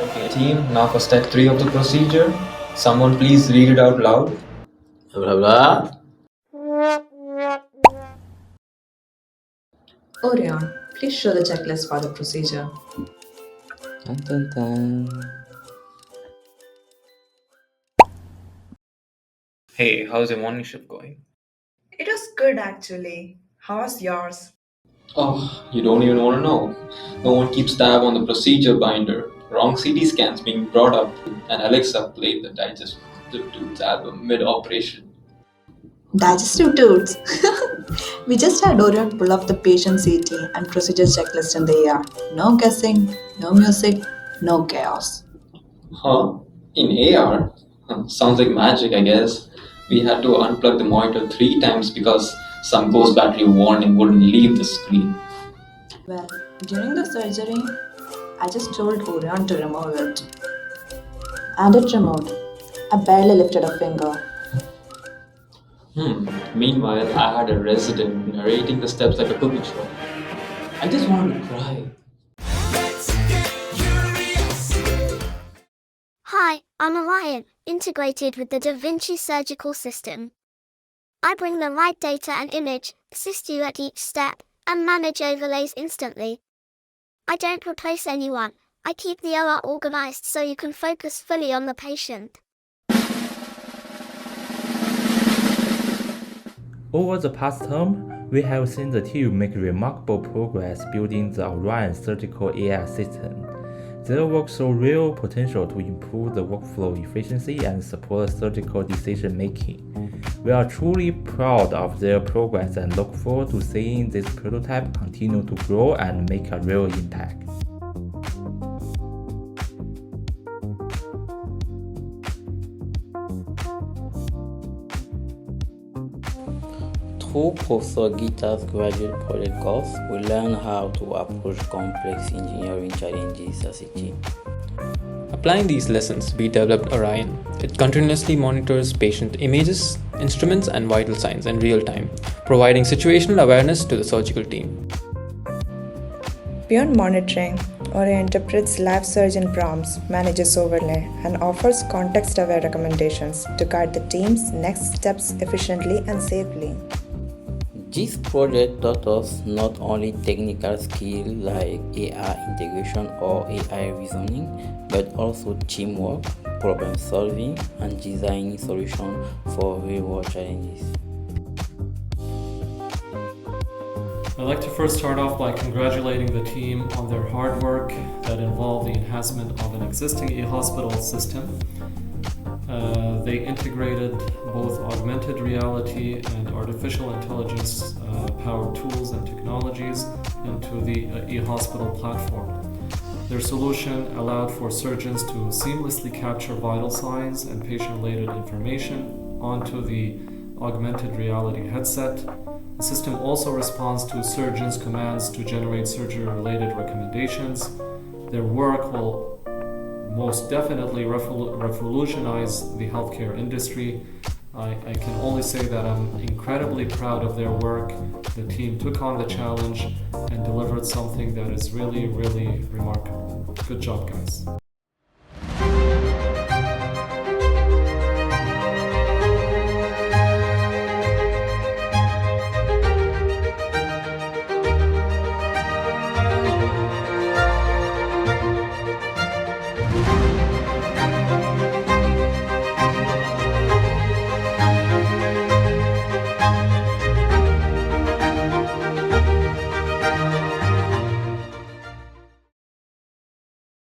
Okay, team, now for step 3 of the procedure. Someone please read it out loud. Blah blah. Orion, please show the checklist for the procedure. Dun, dun, dun. Hey, how's your morning shift going? It was good actually. How was yours? Oh, you don't even want to know. No one keeps tab on the procedure binder. Wrong CT scans being brought up, and Alexa played the Digestive Dudes album mid operation. Digestive tools. We just had Orion pull up the patient CT and procedure checklist in the ER. No guessing, no music, no chaos. Huh? In AR? Huh, sounds like magic, I guess. We had to unplug the monitor 3 times because some ghost battery warning wouldn't leave the screen. Well, during the surgery, I just told Orion to remove it. And it removed. I barely lifted a finger. Meanwhile, I had a resident narrating the steps like a cooking show. I just wanted to cry. Hi, I'm Orion, integrated with the Da Vinci surgical system. I bring the right data and image, assist you at each step, and manage overlays instantly. I don't replace anyone. I keep the OR organized so you can focus fully on the patient. Over the past term, we have seen the team make remarkable progress building the Orion surgical AI system. Their work shows real potential to improve the workflow efficiency and support surgical decision making. We are truly proud of their progress and look forward to seeing this prototype continue to grow and make a real impact. Through Professor Gita's graduate project course, we learn how to approach complex engineering challenges as a team. Applying these lessons, we developed Orion. It continuously monitors patient images, instruments, and vital signs in real time, providing situational awareness to the surgical team. Beyond monitoring, Orion interprets live surgeon prompts, manages overlay, and offers context-aware recommendations to guide the team's next steps efficiently and safely. This project taught us not only technical skills like AI integration or AI reasoning, but also teamwork, problem solving, and designing solutions for real-world challenges. I'd like to first start off by congratulating the team on their hard work that involved the enhancement of an existing e-hospital system. They integrated both augmented reality and artificial intelligence powered tools and technologies into the e-hospital platform. Their solution allowed for surgeons to seamlessly capture vital signs and patient-related information onto the augmented reality headset. The system also responds to surgeons' commands to generate surgery-related recommendations. Their work will most definitely revolutionize the healthcare industry. I can only say that I'm incredibly proud of their work. The team took on the challenge and delivered something that is really, really remarkable. Good job, guys.